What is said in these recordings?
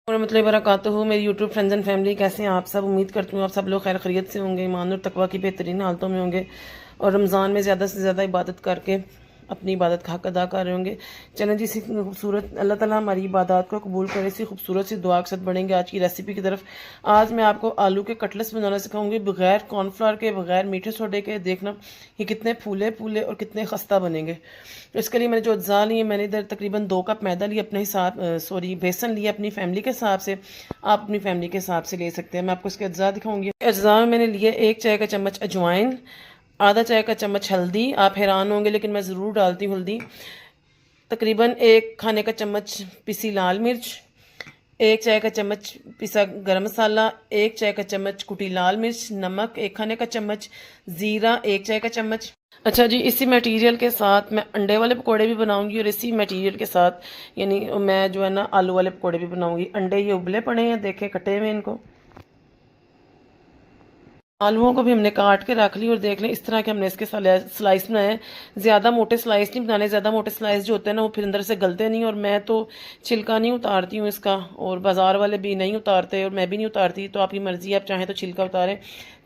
मतलब बरकातहू मेरी YouTube friends and family, कैसे हैं आप सब। उम्मीद करती हूँ आप सब लोग खैर खैरियत से होंगे, ईमान और तकवा की बेहतरीन हालतों में होंगे और रमज़ान में ज़्यादा से ज़्यादा इबादत करके अपनी इबादत का हक अदा कर रहे होंगे। चलें जी, इसी खूबसूरत अल्लाह ताला हमारी इबादत को कबूल करे, इसी खूबसूरत सी दुआ के साथ बढ़ेंगे आज की रेसिपी की तरफ। आज मैं आपको आलू के कटलेट्स बनाना सिखाऊंगी, बगैर कॉर्नफ्लावर के, बगैर मीठे सोडे के। देखना ये कितने फूले फूले और कितने खस्ता बनेंगे। तो इसके लिए मैंने जो अज्जा लिए, मैंने इधर तकरीबन 2 कप मैदा लिया अपने हिसाब, बेसन लिया अपनी फैमिली के हिसाब से। आप अपनी फैमिली के हिसाब से ले सकते हैं। मैं आपको इसके अज्जा दिखाऊंगी। अज्जा में मैंने लिए 1 चाय का चम्मच अजवाइन, आधा चाय का चम्मच हल्दी। आप हैरान होंगे लेकिन मैं ज़रूर डालती हूँ हल्दी। तकरीबन 1 खाने का चम्मच पिसी लाल मिर्च, 1 चाय का चम्मच पिसा गरम मसाला, 1 चाय का चम्मच कुटी लाल मिर्च, नमक 1 खाने का चम्मच, ज़ीरा 1 चाय का चम्मच। अच्छा जी, इसी मटेरियल के साथ मैं अंडे वाले पकोड़े भी बनाऊंगी और इसी मटेरियल के साथ यानी मैं जो है ना आलू वाले पकोड़े भी बनाऊंगी। अंडे ये उबले पड़े हैं, देखें कटे हुए इनको। आलूओं को भी हमने काट के रख ली और देख लें इस तरह के हमने इसके स्लाइस बनाए हैं। ज़्यादा मोटे स्लाइस नहीं बनाने, ज़्यादा मोटे स्लाइस जो होते हैं ना वो फिर अंदर से गलते नहीं। और मैं तो छिलका नहीं उतारती हूँ इसका, और बाज़ार वाले भी नहीं उतारते और मैं भी नहीं उतारती। तो आपकी मर्ज़ी, आप चाहें तो छिलका उतारें,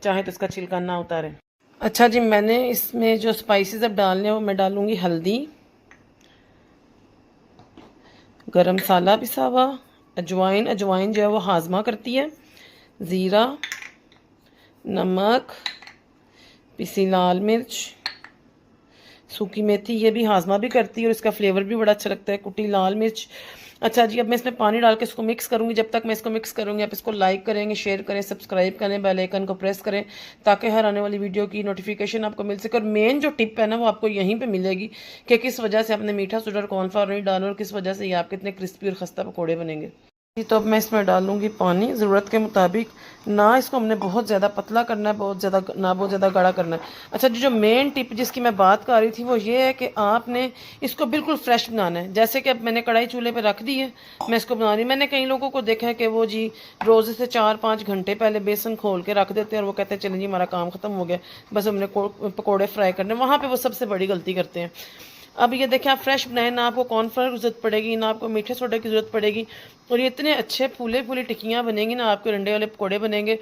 चाहें तो इसका छिलका ना उतारें। अच्छा जी, मैंने इसमें जो स्पाइसेस अब डालने हैं वो मैं डालूँगी हल्दी, गरम मसाला पिसा हुआ, अजवाइन, अजवाइन जो है वो हाजमा करती है, ज़ीरा, नमक, पिसी लाल मिर्च, सूखी मेथी, ये भी हाजमा भी करती है और इसका फ्लेवर भी बड़ा अच्छा लगता है, कुटी लाल मिर्च। अच्छा जी, अब मैं इसमें पानी डाल के इसको मिक्स करूंगी। जब तक मैं इसको मिक्स करूंगी आप इसको लाइक करेंगे, शेयर करें, सब्सक्राइब करें, बेल आइकन को प्रेस करें ताकि हर आने वाली वीडियो की नोटिफिकेशन आपको मिल सके। और मेन जो टिप है ना वो आपको यहीं पे मिलेगी कि किस वजह से आपने मीठा सोडा और कॉर्नफ्लावर नहीं डाला और किस वजह से ये आपके इतने क्रिस्पी और खस्ता पकौड़े बनेंगे। तो अब मैं इसमें डालूंगी पानी ज़रूरत के मुताबिक। ना इसको हमने बहुत ज़्यादा पतला करना है, बहुत ज़्यादा ना बहुत ज़्यादा गाढ़ा करना है। अच्छा जी, जो मेन टिप जिसकी मैं बात कर रही थी वो ये है कि आपने इसको बिल्कुल फ्रेश बनाना है। जैसे कि अब मैंने कढ़ाई चूल्हे पे रख दी है, मैं इसको बना रही। मैंने कई लोगों को देखा है कि वो जी रोज़े से 4-5 घंटे पहले बेसन खोल के रख देते हैं और वो कहते हैं चलें जी हमारा काम ख़त्म हो गया, बस हमने पकौड़े फ्राई करने। वहाँ पर वो सबसे बड़ी गलती करते हैं। अब ये देखें, आप फ्रेश बनाए, ना आपको कॉर्नफ्लावर की जरूरत पड़ेगी, ना आपको मीठे सोडे की ज़रूरत पड़ेगी और ये इतने अच्छे फूले फूले टिक्कियाँ बनेंगी ना, आपके अंडे वाले पकौड़े बनेंगे।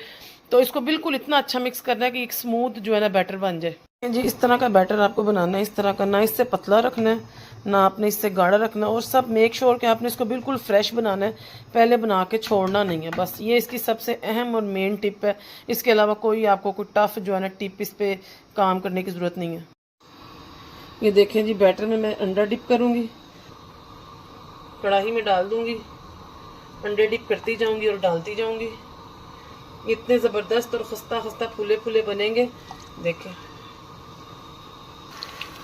तो इसको बिल्कुल इतना अच्छा मिक्स करना है कि एक स्मूथ जो है ना बैटर बन जाए। जी, इस तरह का बैटर आपको बनाना है, इस तरह का, ना इससे पतला रखना है ना आपने इससे गाढ़ा रखना। और सब मेक श्योर कि आपने इसको बिल्कुल फ्रेश बनाना है, पहले बना के छोड़ना नहीं है। बस ये इसकी सबसे अहम और मेन टिप है। इसके अलावा कोई आपको कोई टफ जो है ना टिप इस पर काम करने की ज़रूरत नहीं है। ये देखें जी, बैटर में मैं अंडा डिप करूँगी, कढ़ाई में डाल दूँगी, अंडे डिप करती जाऊँगी और डालती जाऊँगी। इतने ज़बरदस्त और खस्ता खस्ता फूले फूले बनेंगे। देखें,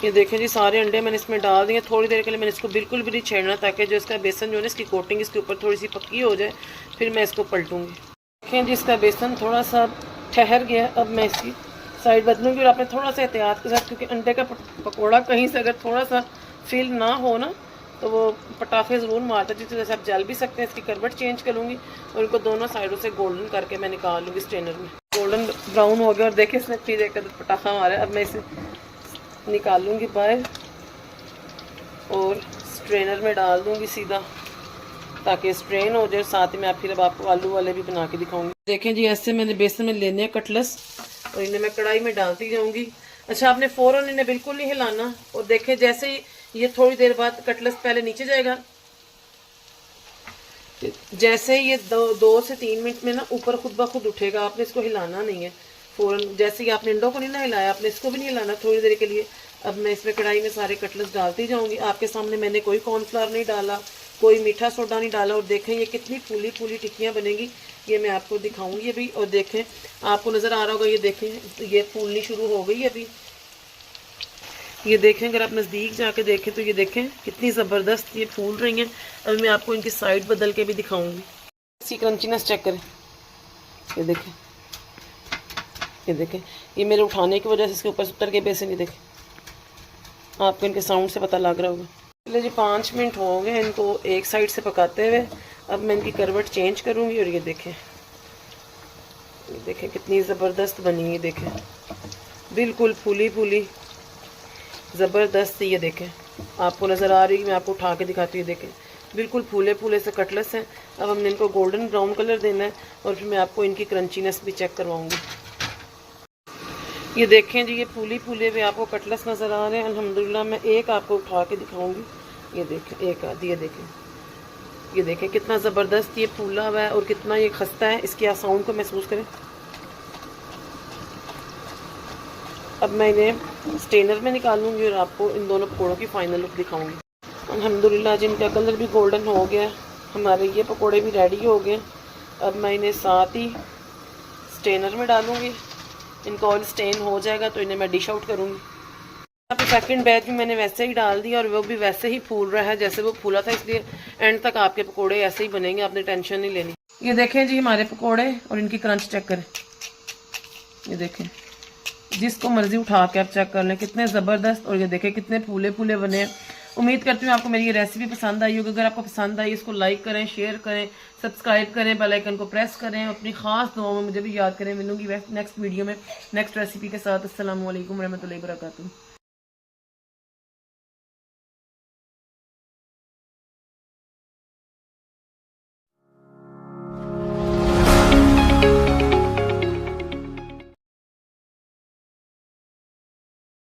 ये देखें जी, सारे अंडे मैंने इसमें डाल दिए। थोड़ी देर के लिए मैंने इसको बिल्कुल भी नहीं छेड़ना ताकि जो इसका बेसन जो है ना, इसकी कोटिंग इसके ऊपर थोड़ी सी पक्की हो जाए, फिर मैं इसको पलटूँगी। देखें जी, इसका बेसन थोड़ा सा ठहर गया। अब मैं इसकी साइड बदलूंगी और आपने थोड़ा सा एहतियात के साथ, क्योंकि अंडे का पकौड़ा कहीं से अगर थोड़ा सा फील ना हो ना तो वो पटाखे ज़रूर मारता है। जिस तरह से आप जल भी सकते हैं। इसकी करवट चेंज कर लूँगी और इनको दोनों साइडों से गोल्डन करके मैं निकाल लूँगी स्ट्रेनर में। गोल्डन ब्राउन हो गया और देखिए इसने फिर एक पटाखा मारा है। अब मैं इसे निकाल लूँगी बाहर और स्ट्रेनर में डाल दूँगी सीधा, ताकि स्ट्रेन हो जाए। साथ ही मैं फिर अब आपको आलू वाले भी बना के दिखाऊंगी। देखें जी, ऐसे मैंने बेसन में लेने हैं कटलेट्स और इन्हें मैं कढ़ाई में डालती जाऊंगी। अच्छा, आपने फ़ौरन इन्हें बिल्कुल नहीं हिलाना। और देखें, जैसे ही ये थोड़ी देर बाद कटलेट्स पहले नीचे जाएगा, जैसे ही ये 2 से 3 मिनट में ना ऊपर खुद ब खुद उठेगा। आपने इसको हिलाना नहीं है फ़ौरन। जैसे ही आपने अंडों को नहीं ना हिलाया, आपने इसको भी नहीं हिलाना थोड़ी देर के लिए। अब मैं इसमें कढ़ाई में सारे कटलेट्स डालती जाऊंगी। आपके सामने मैंने कोई कॉर्नफ्लावर नहीं डाला, कोई मीठा सोडा नहीं डाला। और देखें ये कितनी फूली फूली टिक्कियाँ बनेगी, ये मैं आपको दिखाऊंगी अभी। और देखें, आपको नज़र आ रहा होगा, ये देखें ये फूलनी शुरू हो गई है अभी। ये देखें, अगर आप नज़दीक जाके देखें तो ये देखें कितनी ज़बरदस्त ये फूल रही हैं। अभी मैं आपको इनकी साइड बदल के भी दिखाऊंगी। इसकी क्रंचीनेस चेक करें, ये देखें, ये देखें, ये मेरे उठाने की वजह से इसके ऊपर से उतर के बेसन। ये देखें, आपको इनके साउंड से पता लग रहा होगा। चलिए जी, 5 मिनट हो गए इनको एक साइड से पकाते हुए। अब मैं इनकी करवट चेंज करूँगी और ये देखें कितनी ज़बरदस्त बनी। ये देखें, बिल्कुल फूली फूली ज़बरदस्त। ये देखें, आपको नज़र आ रही है, मैं आपको उठा के दिखाती हूँ। देखें बिल्कुल फूले फूले से कटलेट्स हैं। अब हमने इनको गोल्डन ब्राउन कलर देना है और फिर मैं आपको इनकी क्रंचीनेस भी चेक करवाऊंगी। ये देखें जी, ये फूली फूले हुए आपको कटलेट्स नज़र आ रहे हैं। अल्हम्दुलिल्लाह मैं एक आपको उठा के दिखाऊंगी। ये देखें, एक आधी, ये देखें कितना ज़बरदस्त ये फूला हुआ है और कितना ये खस्ता है। इसके साउंड को महसूस करें। अब मैं इन्हें स्टेनर में निकालूंगी और आपको इन दोनों पकौड़ों की फाइनल लुक दिखाऊंगी। अल्हम्दुलिल्लाह जिनका कलर भी गोल्डन हो गया, हमारे ये पकौड़े भी रेडी हो गए। अब मैं इन्हें साथ ही स्टेनर में डालूंगी। इनका ऑयल स्टेन हो जाएगा तो इन्हें मैं डिश आउट करूँगी। यहाँ पे सेकंड बैच भी मैंने वैसे ही डाल दिया और वो भी वैसे ही फूल रहा है जैसे वो फूला था, इसलिए एंड तक आपके पकोड़े ऐसे ही बनेंगे, आपने टेंशन नहीं लेनी। ये देखें जी हमारे पकोड़े और इनकी क्रंच चेक करें। ये देखें, जिसको मर्जी उठा के आप चेक कर लें, कितने ज़बरदस्त। और ये देखें कितने फूले फूले बने हैं। उम्मीद करती हूँ आपको मेरी ये रेसिपी पसंद आई होगी। अगर आपको पसंद आई इसको लाइक करें, शेयर करें, सब्सक्राइब करें, बेल आइकन को प्रेस करें। अपनी खास दुआओं में मुझे भी याद करें। मिलूंगी नेक्स्ट वीडियो में नेक्स्ट रेसिपी के साथ। अस्सलाम वालेकुम रहमतुल्लाहि व बरकातुहू।